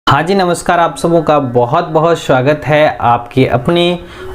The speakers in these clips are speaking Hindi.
हाँ जी नमस्कार, आप सबों का बहुत बहुत स्वागत है आपके अपने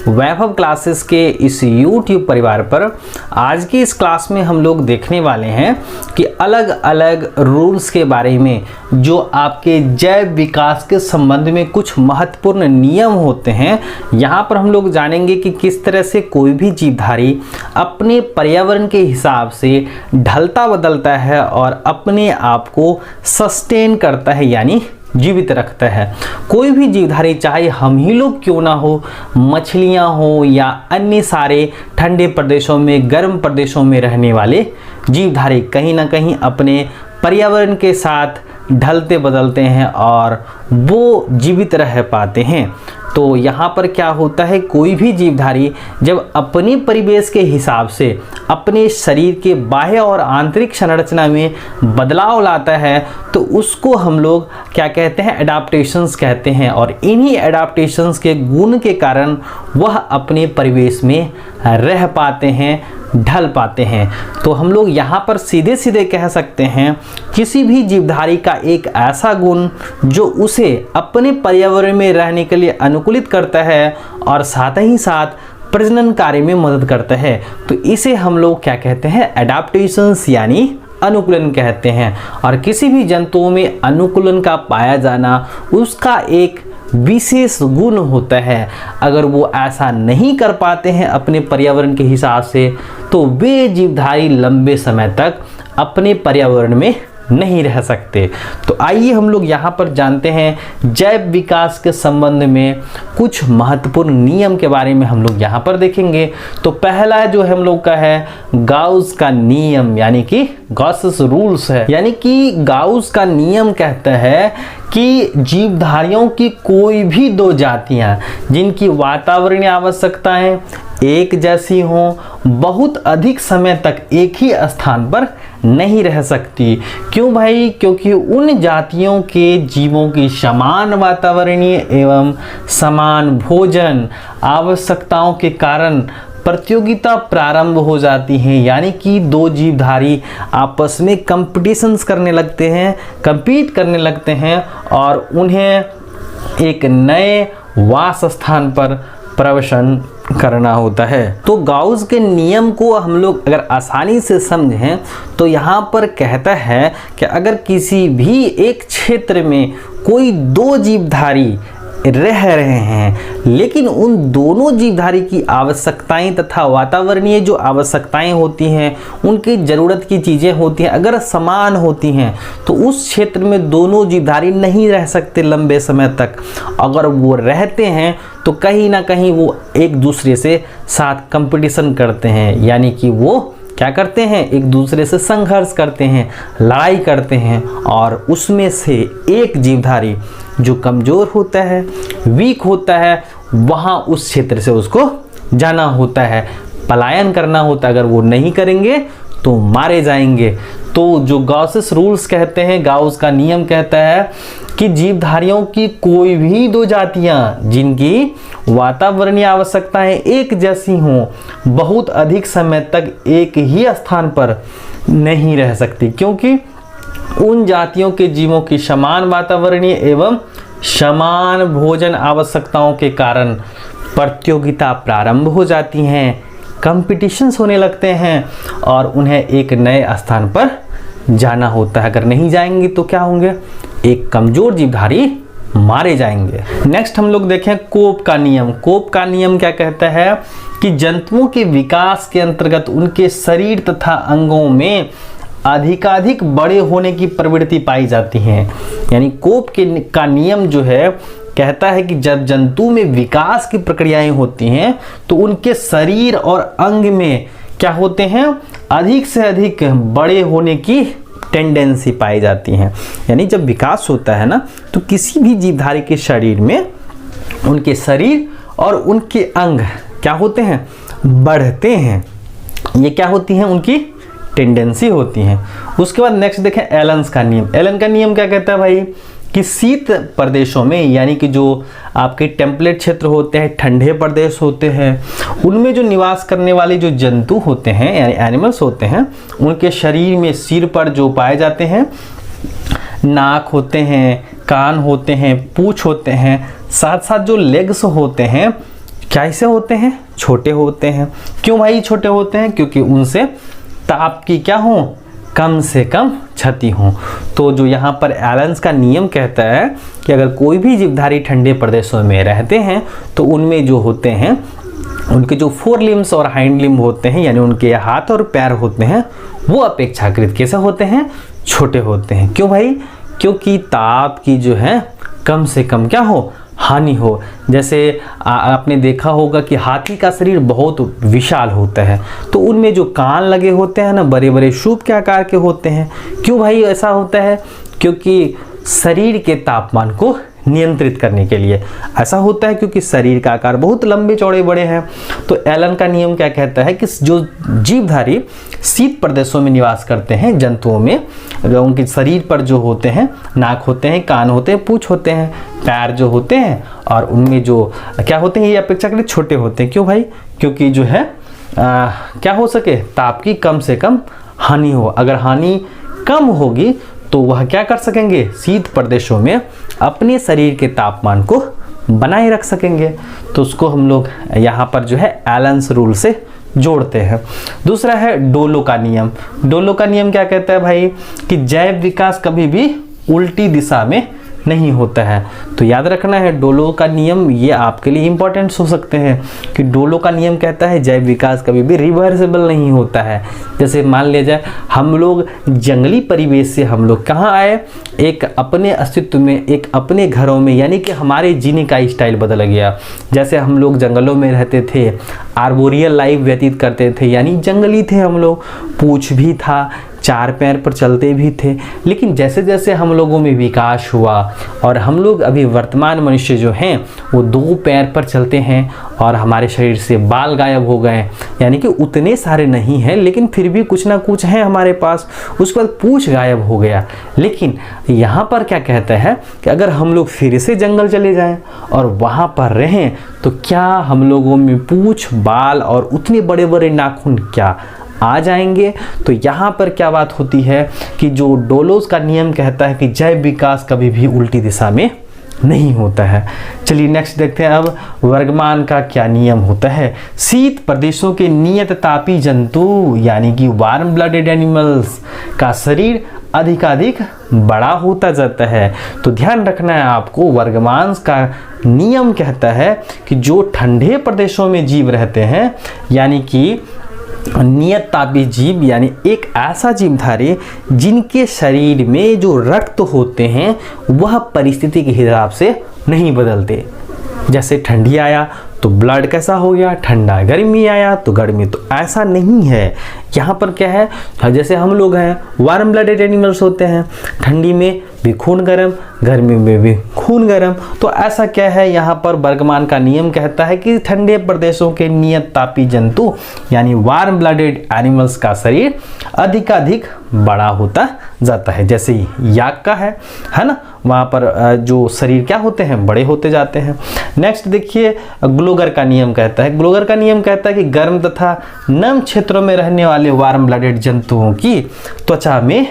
वैभव क्लासेस के इस YouTube परिवार पर। आज की इस क्लास में हम लोग देखने वाले हैं कि अलग अलग रूल्स के बारे में जो आपके जैव विकास के संबंध में कुछ महत्वपूर्ण नियम होते हैं। यहाँ पर हम लोग जानेंगे कि किस तरह से कोई भी जीवधारी अपने पर्यावरण के हिसाब से ढलता बदलता है और अपने आप को सस्टेन करता है यानी जीवित रखता है। कोई भी जीवधारी, चाहे हम ही लोग क्यों ना हो, मछलियां हो या अन्य सारे ठंडे प्रदेशों में, गर्म प्रदेशों में रहने वाले जीवधारी, कहीं ना कहीं अपने पर्यावरण के साथ ढलते बदलते हैं और वो जीवित रह पाते हैं। तो यहाँ पर क्या होता है, कोई भी जीवधारी जब अपने परिवेश के हिसाब से अपने शरीर के बाह्य और आंतरिक संरचना में बदलाव लाता है तो उसको हम लोग क्या कहते हैं, एडाप्टेशंस कहते हैं। और इन्हीं एडाप्टेशंस के गुण के कारण वह अपने परिवेश में रह पाते हैं, ढल पाते हैं। तो हम लोग यहाँ पर सीधे सीधे कह सकते हैं किसी भी जीवधारी का एक ऐसा गुण जो उसे अपने पर्यावरण में रहने के लिए अनुकूलित करता है और साथ ही साथ प्रजनन कार्य में मदद करता है, तो इसे हम लोग क्या कहते हैं, एडाप्टेशंस यानी अनुकूलन कहते हैं। और किसी भी जंतुओं में अनुकूलन का पाया जाना उसका एक विशेष गुण होता है। अगर वो ऐसा नहीं कर पाते हैं अपने पर्यावरण के हिसाब से तो वे जीवधारी लंबे समय तक अपने पर्यावरण में नहीं रह सकते। तो आइए हम लोग यहाँ पर जानते हैं जैव विकास के संबंध में कुछ महत्वपूर्ण नियम के बारे में हम लोग यहाँ पर देखेंगे। तो पहला जो हम लोग का है गाउस का नियम यानी कि गॉसेस रूल्स है। यानी कि गाउस का नियम कहता है कि जीवधारियों की कोई भी दो जातियां जिनकी वातावरणीय आवश्यकताएं एक जैसी हों, बहुत अधिक समय तक एक ही स्थान पर नहीं रह सकती। क्यों भाई? क्योंकि उन जातियों के जीवों की समान वातावरणीय एवं समान भोजन आवश्यकताओं के कारण प्रतियोगिता प्रारंभ हो जाती है। यानी कि दो जीवधारी आपस में कंपटीशंस करने लगते हैं, compete करने लगते हैं और उन्हें एक नए वास स्थान पर प्रवेशन करना होता है। तो गाउस के नियम को हम लोग अगर आसानी से समझें तो यहाँ पर कहता है कि अगर किसी भी एक क्षेत्र में कोई दो जीवधारी रह रहे हैं लेकिन उन दोनों जीवधारी की आवश्यकताएं तथा वातावरणीय जो आवश्यकताएं होती हैं, उनकी ज़रूरत की चीज़ें होती हैं, अगर समान होती हैं तो उस क्षेत्र में दोनों जीवधारी नहीं रह सकते लंबे समय तक। अगर वो रहते हैं तो कहीं ना कहीं वो एक दूसरे से साथ कंपटीशन करते हैं, यानी कि वो क्या करते हैं, एक दूसरे से संघर्ष करते हैं, लड़ाई करते हैं और उसमें से एक जीवधारी जो कमज़ोर होता है, वीक होता है, वहाँ उस क्षेत्र से उसको जाना होता है, पलायन करना होता है। अगर वो नहीं करेंगे तो मारे जाएंगे। तो जो गाउसेस रूल्स कहते हैं, गाउस का नियम कहता है कि जीवधारियों की कोई भी दो जातियां जिनकी वातावरणीय आवश्यकताएं एक जैसी हों, बहुत अधिक समय तक एक ही स्थान पर नहीं रह सकती, क्योंकि उन जातियों के जीवों की समान वातावरणीय एवं समान भोजन आवश्यकताओं के कारण प्रतियोगिता प्रारंभ हो जाती हैं, कंपटीशंस होने लगते हैं और उन्हें एक नए स्थान पर जाना होता है। अगर नहीं जाएंगे तो क्या होंगे, एक कमजोर जीवधारी मारे जाएंगे। नेक्स्ट हम लोग देखें कोप का नियम। कोप का नियम क्या कहता है कि जंतुओं के विकास के अंतर्गत उनके शरीर तथा अंगों में अधिकाधिक बड़े होने की प्रवृत्ति पाई जाती है। यानी कोप का नियम जो है कहता है कि जब जंतु में विकास की प्रक्रियाएं होती हैं तो उनके शरीर और अंग में क्या होते हैं, अधिक से अधिक बड़े होने की टेंडेंसी पाई जाती है। यानी जब विकास होता है ना तो किसी भी जीवधारी के शरीर में उनके शरीर और उनके अंग क्या होते हैं, बढ़ते हैं। ये क्या होती हैं, उनकी टेंडेंसी होती हैं। उसके बाद नेक्स्ट देखें एलन्स का नियम। एलन का नियम क्या कहता है भाई कि शीत प्रदेशों में, यानी कि जो आपके टेम्पलेट क्षेत्र होते हैं, ठंडे प्रदेश होते हैं, उनमें जो निवास करने वाले जो जंतु होते हैं यानी एनिमल्स होते हैं, उनके शरीर में सिर पर जो पाए जाते हैं नाक होते हैं, कान होते हैं, पूंछ होते हैं, साथ साथ जो लेग्स होते हैं कैसे होते हैं, छोटे होते हैं। क्यों भाई छोटे होते हैं? क्योंकि उनसे ताप की क्या हो, कम से कम क्षति हो। तो जो यहाँ पर एलन्स का नियम कहता है कि अगर कोई भी जीवधारी ठंडे प्रदेशों में रहते हैं तो उनमें जो होते हैं उनके जो फोर लिम्स और हाइंड लिम्ब होते हैं, यानी उनके हाथ और पैर होते हैं, वो अपेक्षाकृत कैसे होते हैं, छोटे होते हैं। क्यों भाई? क्योंकि ताप की जो है कम से कम क्या हो, हानि हो। जैसे आपने देखा होगा कि हाथी का शरीर बहुत विशाल होता है, तो उनमें जो कान लगे होते हैं ना, बड़े बड़े सूप के आकार के होते हैं। क्यों भाई ऐसा होता है? क्योंकि शरीर के तापमान को नियंत्रित करने के लिए ऐसा होता है, क्योंकि शरीर का आकार बहुत लंबे चौड़े बड़े हैं। तो एलन का नियम क्या कहता है कि जो जीवधारी शीत प्रदेशों में निवास करते हैं जंतुओं में, उनके शरीर पर जो होते हैं नाक होते हैं, कान होते हैं, पूंछ होते हैं, पैर जो होते हैं, और उनमें जो क्या होते हैं ये अपेक्षाकृत छोटे होते हैं। क्यों भाई? क्योंकि जो है क्या हो सके, ताप की कम से कम हानि हो। अगर हानि कम होगी तो वह क्या कर सकेंगे, शीत प्रदेशों में अपने शरीर के तापमान को बनाए रख सकेंगे। तो उसको हम लोग यहाँ पर जो है एलन्स रूल से जोड़ते हैं। दूसरा है डोलो का नियम। डोलो का नियम क्या कहता है भाई कि जैव विकास कभी भी उल्टी दिशा में नहीं होता है। तो याद रखना है डोलो का नियम, ये आपके लिए इंपॉर्टेंट हो सकते हैं कि डोलो का नियम कहता है जैव विकास कभी भी रिवर्सिबल नहीं होता है। जैसे मान लिया जाए हम लोग जंगली परिवेश से हम लोग कहाँ आए, एक अपने अस्तित्व में, एक अपने घरों में, यानी कि हमारे जीने का स्टाइल बदल गया। जैसे हम लोग जंगलों में रहते थे, आर्बोरियल लाइफ व्यतीत करते थे, यानी जंगली थे हम लोग, पूंछ भी था, चार पैर पर चलते भी थे। लेकिन जैसे जैसे हम लोगों में विकास हुआ और हम लोग अभी वर्तमान मनुष्य जो हैं वो दो पैर पर चलते हैं और हमारे शरीर से बाल गायब हो गए, यानी कि उतने सारे नहीं हैं लेकिन फिर भी कुछ ना कुछ है हमारे पास। उसके बाद पूंछ गायब हो गया। लेकिन यहाँ पर क्या कहता है कि अगर हम लोग फिर से जंगल चले जाएं और वहाँ पर रहें तो क्या हम लोगों में पूंछ, बाल और उतने बड़े बड़े नाखून क्या आ जाएंगे? तो यहाँ पर क्या बात होती है कि जो डोलोस का नियम कहता है कि जैव विकास कभी भी उल्टी दिशा में नहीं होता है। चलिए नेक्स्ट देखते हैं अब वर्गमान का क्या नियम होता है। शीत प्रदेशों के नियत तापी जंतु यानी कि वार्म ब्लडेड एनिमल्स का शरीर अधिकाधिक बड़ा होता जाता है। तो ध्यान रखना है आपको, वर्गमान का नियम कहता है कि जो ठंडे प्रदेशों में जीव रहते हैं, यानी कि नियत तापी जीव, यानी एक ऐसा जीवधारी जिनके शरीर में जो रक्त होते हैं वह परिस्थिति के हिसाब से नहीं बदलते। जैसे ठंडी आया तो ब्लड कैसा हो गया, ठंडा, गर्मी आया तो गर्मी, तो ऐसा नहीं है। यहाँ पर क्या है, जैसे हम लोग हैं वार्म ब्लडेड एनिमल्स होते हैं, ठंडी में भी खून गर्म, गर्मी में भी खून गर्म। तो ऐसा क्या है, यहाँ पर वर्गमान का नियम कहता है कि ठंडे प्रदेशों के नियत तापी जंतु यानी वार्म ब्लडेड एनिमल्स का शरीर अधिकाधिक बड़ा होता जाता है। जैसे याक का है ना, वहाँ पर जो शरीर क्या होते हैं, बड़े होते जाते हैं। नेक्स्ट देखिए ग्लोगर का नियम कहता है। ग्लोगर का नियम कहता है कि गर्म तथा नम क्षेत्रों में रहने वाले वार्म ब्लडेड जंतुओं की त्वचा में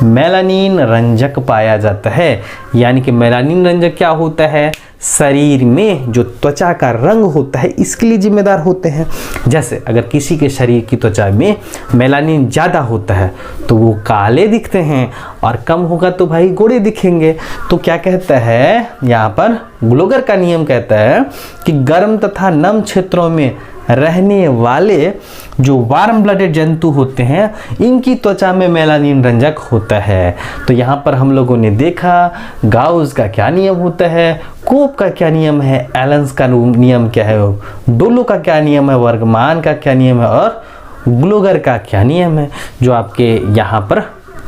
मेलानिन रंजक पाया जाता है। यानी कि मेलानिन रंजक क्या होता है, शरीर में जो त्वचा का रंग होता है इसके लिए जिम्मेदार होते हैं। जैसे अगर किसी के शरीर की त्वचा में मेलानिन ज़्यादा होता है तो वो काले दिखते हैं और कम होगा तो भाई गोरे दिखेंगे। तो क्या कहता है यहाँ पर ग्लोगर का नियम कहता है कि गर्म तथा नम क्षेत्रों में रहने वाले जो वार्म ब्लडेड जंतु होते हैं इनकी त्वचा में मेलानिन रंजक होता है। तो यहाँ पर हम लोगों ने देखा गाउस का क्या नियम होता है, कोप का क्या नियम है, एलन्स का नियम क्या है, डोलो का क्या नियम है, वर्गमान का क्या नियम है और ग्लोगर का क्या नियम है, जो आपके यहाँ पर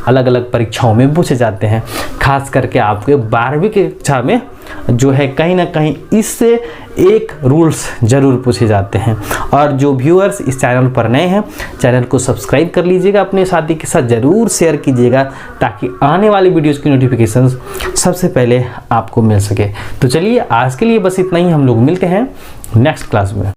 अलग अलग परीक्षाओं में पूछे जाते हैं। खास करके आपके 12वीं की कक्षा में जो है कहीं ना कहीं इससे एक रूल्स जरूर पूछे जाते हैं। और जो व्यूअर्स इस चैनल पर नए हैं, चैनल को सब्सक्राइब कर लीजिएगा, अपने साथी के साथ ज़रूर शेयर कीजिएगा ताकि आने वाली वीडियोस की नोटिफिकेशंस सबसे पहले आपको मिल सके। तो चलिए आज के लिए बस इतना ही, हम लोग मिलते हैं नेक्स्ट क्लास में।